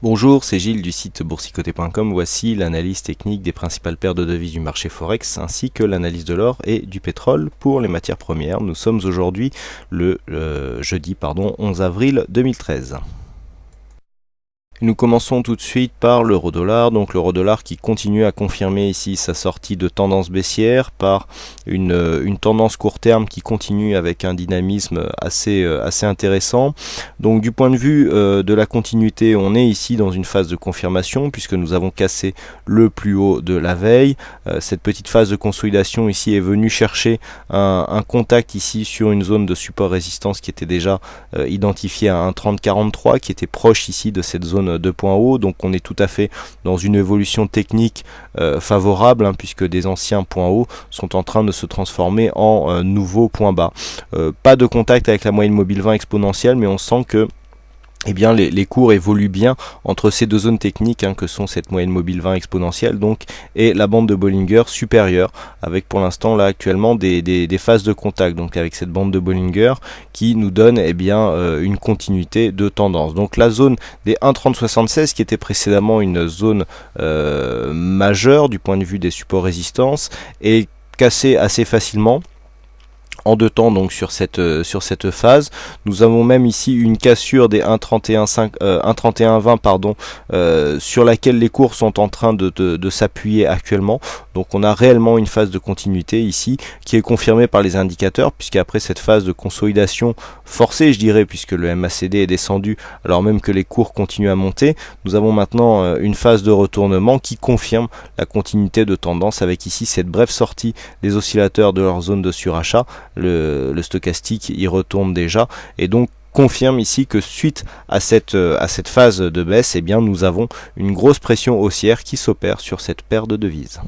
Bonjour, c'est Gilles du site boursicoté.com. Voici l'analyse technique des principales paires de devises du marché Forex ainsi que l'analyse de l'or et du pétrole pour les matières premières. Nous sommes aujourd'hui le jeudi 11 avril 2013. Nous commençons tout de suite par l'euro-dollar, donc l'euro-dollar qui continue à confirmer ici sa sortie de tendance baissière par une tendance court terme qui continue avec un dynamisme assez intéressant. Donc du point de vue de la continuité, on est ici dans une phase de confirmation puisque nous avons cassé le plus haut de la veille. Cette petite phase de consolidation ici est venue chercher un contact ici sur une zone de support résistance qui était déjà identifiée à 1,3043, qui était proche ici de cette zone de points hauts, donc on est tout à fait dans une évolution technique favorable puisque des anciens points hauts sont en train de se transformer en nouveaux points bas. Pas de contact avec la moyenne mobile 20 exponentielle, mais on sent que les cours évoluent bien entre ces deux zones techniques que sont cette moyenne mobile 20 exponentielle donc et la bande de Bollinger supérieure, avec pour l'instant là actuellement des phases de contact, donc avec cette bande de Bollinger qui nous donne une continuité de tendance. Donc la zone des 1,3076 qui était précédemment une zone majeure du point de vue des supports résistance est cassée assez facilement en deux temps donc sur cette phase. Nous avons même ici une cassure des 1,3120 sur laquelle les cours sont en train de s'appuyer actuellement. Donc on a réellement une phase de continuité ici qui est confirmée par les indicateurs, puisqu'après cette phase de consolidation forcée, je dirais, puisque le MACD est descendu alors même que les cours continuent à monter, nous avons maintenant une phase de retournement qui confirme la continuité de tendance, avec ici cette brève sortie des oscillateurs de leur zone de surachat. Le stochastique y retourne déjà et donc confirme ici que suite à cette phase de baisse, nous avons une grosse pression haussière qui s'opère sur cette paire de devises.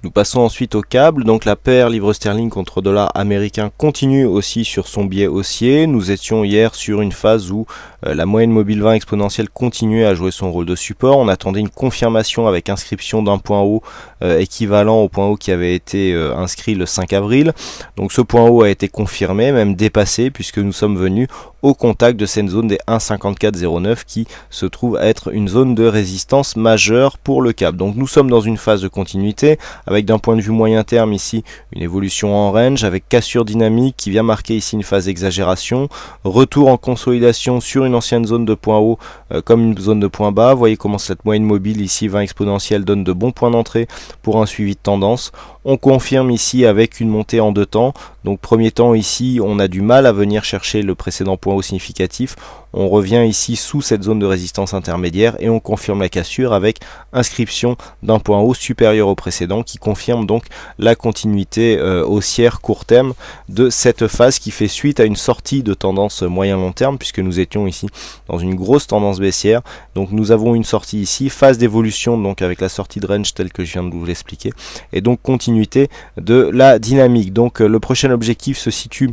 Nous passons ensuite au câble, donc la paire livre sterling contre dollar américain continue aussi sur son biais haussier. Nous étions hier sur une phase où la moyenne mobile 20 exponentielle continuait à jouer son rôle de support. On attendait une confirmation avec inscription d'un point haut équivalent au point haut qui avait été inscrit le 5 avril. Donc ce point haut a été confirmé, même dépassé, puisque nous sommes venus au contact de cette zone des 1,5409 qui se trouve être une zone de résistance majeure pour le câble. Donc nous sommes dans une phase de continuité avec d'un point de vue moyen terme ici une évolution en range avec cassure dynamique qui vient marquer ici une phase d'exagération, retour en consolidation sur une ancienne zone de point haut comme une zone de point bas. Vous voyez comment cette moyenne mobile ici 20 exponentielle donne de bons points d'entrée pour un suivi de tendance. On confirme ici avec une montée en deux temps. Donc premier temps ici, on a du mal à venir chercher le précédent point haut significatif. On revient ici sous cette zone de résistance intermédiaire et on confirme la cassure avec inscription d'un point haut supérieur au précédent qui confirme donc la continuité haussière court terme de cette phase qui fait suite à une sortie de tendance moyen-long terme, puisque nous étions ici dans une grosse tendance baissière. Donc nous avons une sortie ici, phase d'évolution donc avec la sortie de range telle que je viens de vous l'expliquer, et donc continuité de la dynamique. Donc le prochain objectif se situe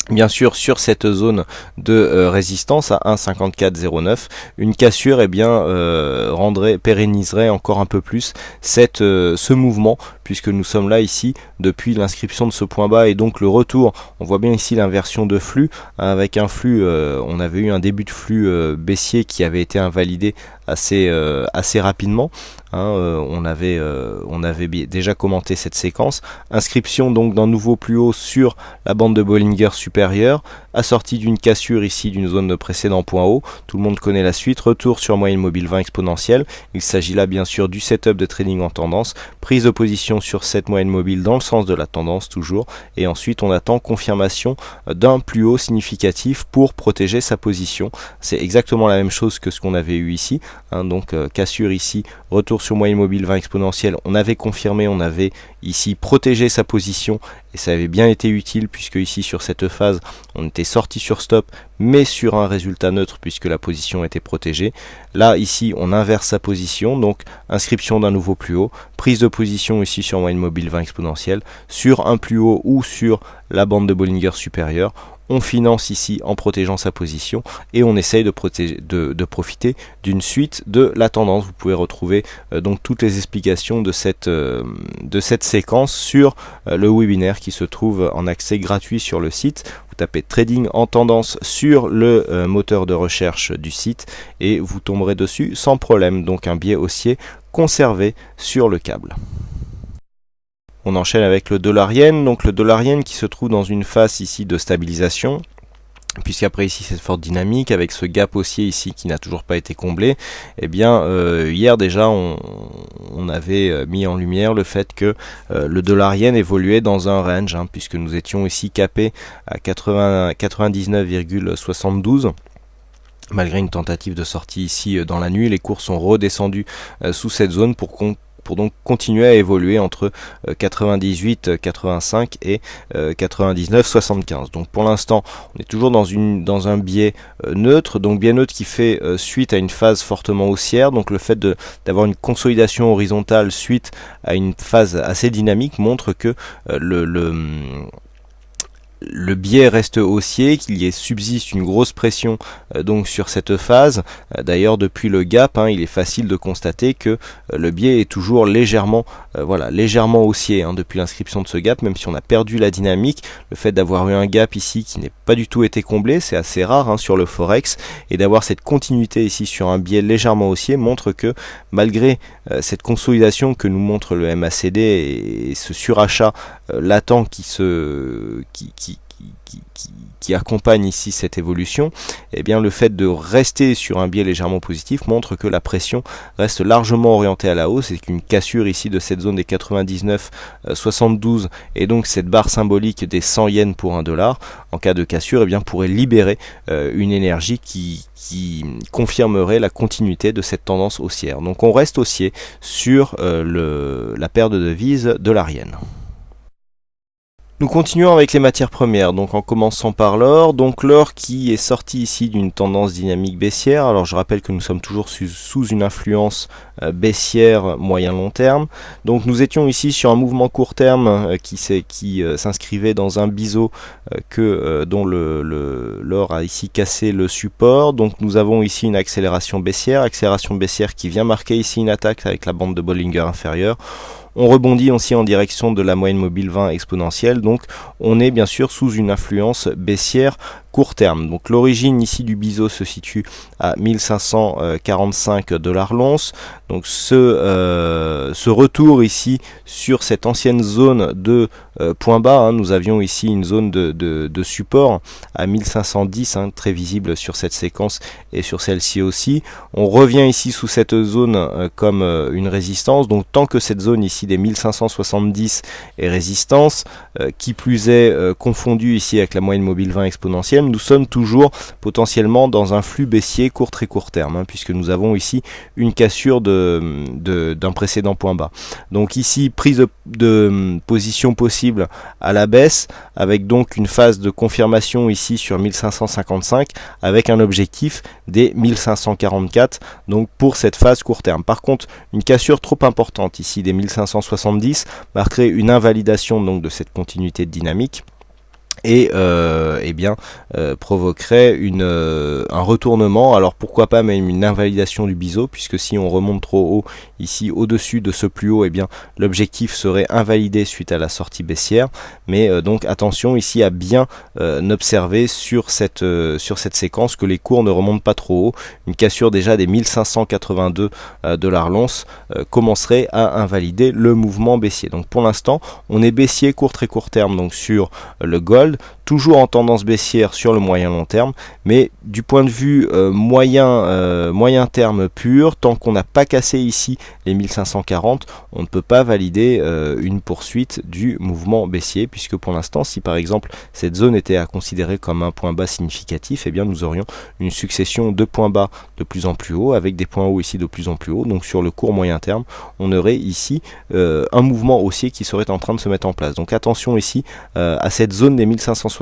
bien sûr sur cette zone de résistance à 1,5409. Une cassure pérenniserait encore un peu plus ce mouvement, puisque nous sommes là ici depuis l'inscription de ce point bas et donc le retour. On voit bien ici l'inversion de flux avec un flux, on avait eu un début de flux baissier qui avait été invalidé assez rapidement. On avait déjà commenté cette séquence. Inscription donc d'un nouveau plus haut sur la bande de Bollinger supérieure, assortie d'une cassure ici d'une zone de précédent point haut. Tout le monde connaît la suite. Retour sur moyenne mobile 20 exponentielle. Il s'agit là bien sûr du setup de trading en tendance. Prise de position sur cette moyenne mobile dans le sens de la tendance toujours. Et ensuite on attend confirmation d'un plus haut significatif pour protéger sa position. C'est exactement la même chose que ce qu'on avait eu ici. Donc cassure ici, retour sur moyenne mobile 20 exponentielle, on avait confirmé, on avait ici protégé sa position et ça avait bien été utile, puisque ici sur cette phase on était sorti sur stop mais sur un résultat neutre puisque la position était protégée. Là ici on inverse sa position, donc inscription d'un nouveau plus haut, prise de position ici sur moyenne mobile 20 exponentielle sur un plus haut ou sur la bande de Bollinger supérieure. On finance ici en protégeant sa position et on essaye de profiter d'une suite de la tendance. Vous pouvez retrouver donc toutes les explications de cette séquence sur le webinaire qui se trouve en accès gratuit sur le site. Vous tapez trading en tendance sur le moteur de recherche du site et vous tomberez dessus sans problème. Donc un biais haussier conservé sur le câble. On enchaîne avec le dollar-yen, donc le dollar-yen qui se trouve dans une phase ici de stabilisation, puisqu'après ici cette forte dynamique avec ce gap haussier ici qui n'a toujours pas été comblé. Eh bien hier déjà on avait mis en lumière le fait que le dollar-yen évoluait dans un range, puisque nous étions ici capés à 99,72. Malgré une tentative de sortie ici dans la nuit, les cours sont redescendus sous cette zone pour donc continuer à évoluer entre 98,85 et 99,75. Donc pour l'instant, on est toujours dans un biais neutre, donc biais neutre qui fait suite à une phase fortement haussière. Donc le fait d'avoir une consolidation horizontale suite à une phase assez dynamique montre que le biais reste haussier, qu'il y subsiste une grosse pression donc sur cette phase. D'ailleurs depuis le gap, il est facile de constater que le biais est toujours légèrement haussier depuis l'inscription de ce gap, même si on a perdu la dynamique. Le fait d'avoir eu un gap ici qui n'est pas du tout été comblé, c'est assez rare sur le forex, et d'avoir cette continuité ici sur un biais légèrement haussier montre que malgré cette consolidation que nous montre le MACD et ce surachat latent qui accompagne ici cette évolution, eh bien le fait de rester sur un biais légèrement positif montre que la pression reste largement orientée à la hausse, et qu'une cassure ici de cette zone des 99,72 et donc cette barre symbolique des 100 yens pour un dollar, en cas de cassure, eh bien pourrait libérer une énergie qui confirmerait la continuité de cette tendance haussière. Donc on reste haussier sur la paire de devises dollar-yen. Nous continuons avec les matières premières, donc en commençant par l'or. Donc l'or qui est sorti ici d'une tendance dynamique baissière. Alors je rappelle que nous sommes toujours sous une influence baissière moyen-long terme. Donc nous étions ici sur un mouvement court terme qui s'inscrivait dans un biseau dont l'or a ici cassé le support. Donc nous avons ici une accélération baissière qui vient marquer ici une attaque avec la bande de Bollinger inférieure. On rebondit aussi en direction de la moyenne mobile 20 exponentielle, donc on est bien sûr sous une influence baissière court terme. Donc l'origine ici du biseau se situe à 1545 $ l'once. Donc ce retour ici sur cette ancienne zone de point bas, nous avions ici une zone de support à 1510, très visible sur cette séquence et sur celle-ci aussi. On revient ici sous cette zone comme une résistance, donc tant que cette zone ici des 1570 est résistance, qui plus est confondue ici avec la moyenne mobile 20 exponentielle, nous sommes toujours potentiellement dans un flux baissier très court terme, puisque nous avons ici une cassure d'un précédent point bas. Donc ici prise de position possible à la baisse, avec donc une phase de confirmation ici sur 1555 avec un objectif des 1544, donc pour cette phase court terme. Par contre, une cassure trop importante ici des 1570 marquerait une invalidation donc de cette continuité de dynamique et provoquerait un retournement. Alors pourquoi pas même une invalidation du biseau, puisque si on remonte trop haut ici au-dessus de ce plus haut, eh bien l'objectif serait invalidé suite à la sortie baissière. Mais donc attention ici à bien observer sur cette séquence que les cours ne remontent pas trop haut. Une cassure déjà des 1582 $ l'once commencerait à invalider le mouvement baissier. Donc pour l'instant on est baissier très court terme donc sur le gold, toujours en tendance baissière sur le moyen long terme, mais du point de vue moyen terme pur, tant qu'on n'a pas cassé ici les 1540, on ne peut pas valider une poursuite du mouvement baissier, puisque pour l'instant, si par exemple cette zone était à considérer comme un point bas significatif, eh bien nous aurions une succession de points bas de plus en plus haut, avec des points hauts ici de plus en plus haut. Donc sur le court moyen terme, on aurait ici un mouvement haussier qui serait en train de se mettre en place. Donc attention ici à cette zone des 1570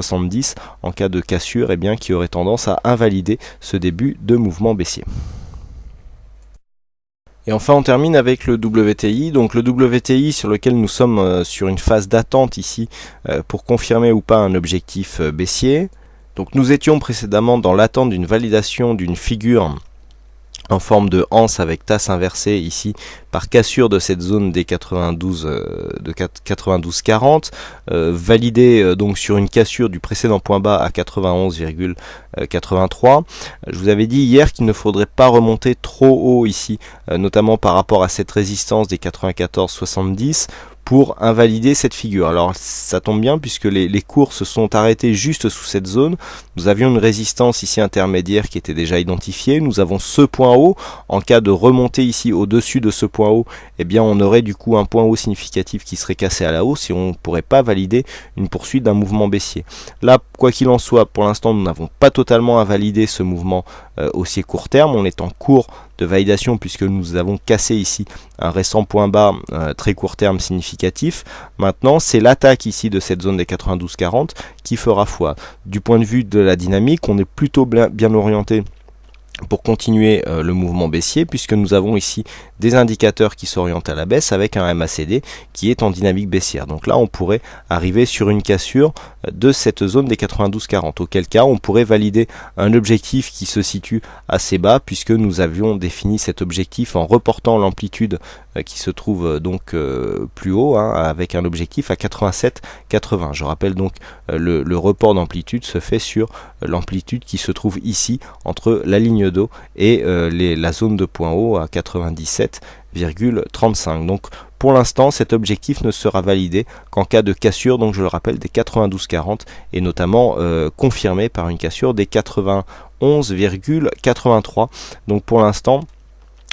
en cas de cassure, eh bien, qui aurait tendance à invalider ce début de mouvement baissier. Et enfin on termine avec le WTI, donc le WTI sur lequel nous sommes sur une phase d'attente ici pour confirmer ou pas un objectif baissier. Donc nous étions précédemment dans l'attente d'une validation d'une figure en forme de anse avec tasse inversée ici par cassure de cette zone des 92,40, validé donc sur une cassure du précédent point bas à 91,83. Je vous avais dit hier qu'il ne faudrait pas remonter trop haut ici, notamment par rapport à cette résistance des 94,70 pour invalider cette figure. Alors ça tombe bien puisque les cours se sont arrêtés juste sous cette zone. Nous avions une résistance ici intermédiaire qui était déjà identifiée. Nous avons ce point haut. En cas de remontée ici au-dessus de ce point haut, eh bien on aurait du coup un point haut significatif qui serait cassé à la hausse et on ne pourrait pas valider une poursuite d'un mouvement baissier. Là, quoi qu'il en soit, pour l'instant nous n'avons pas totalement invalidé ce mouvement haussier court terme. On est en cours de validation puisque nous avons cassé ici un récent point bas très court terme significatif. Maintenant c'est l'attaque ici de cette zone des 92,40 qui fera foi. Du point de vue de la dynamique, on est plutôt bien orienté pour continuer le mouvement baissier puisque nous avons ici des indicateurs qui s'orientent à la baisse avec un MACD qui est en dynamique baissière. Donc là on pourrait arriver sur une cassure de cette zone des 92,40, auquel cas on pourrait valider un objectif qui se situe assez bas puisque nous avions défini cet objectif en reportant l'amplitude qui se trouve donc plus haut, avec un objectif à 87,80. Je rappelle donc le report d'amplitude se fait sur l'amplitude qui se trouve ici entre la ligne d'eau et la zone de point haut à 97,35. Donc pour l'instant cet objectif ne sera validé qu'en cas de cassure, donc je le rappelle, des 92,40 et notamment confirmé par une cassure des 91,83. donc pour l'instant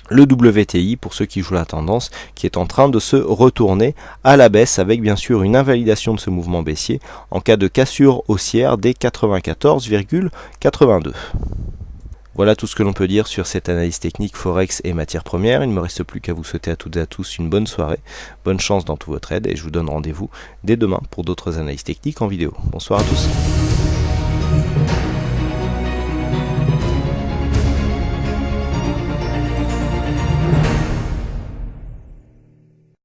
le WTI, pour ceux qui jouent la tendance, qui est en train de se retourner à la baisse avec bien sûr une invalidation de ce mouvement baissier en cas de cassure haussière des 94,82. Voilà tout ce que l'on peut dire sur cette analyse technique Forex et matières premières. Il ne me reste plus qu'à vous souhaiter à toutes et à tous une bonne soirée, bonne chance dans tout votre trade et je vous donne rendez-vous dès demain pour d'autres analyses techniques en vidéo. Bonsoir à tous.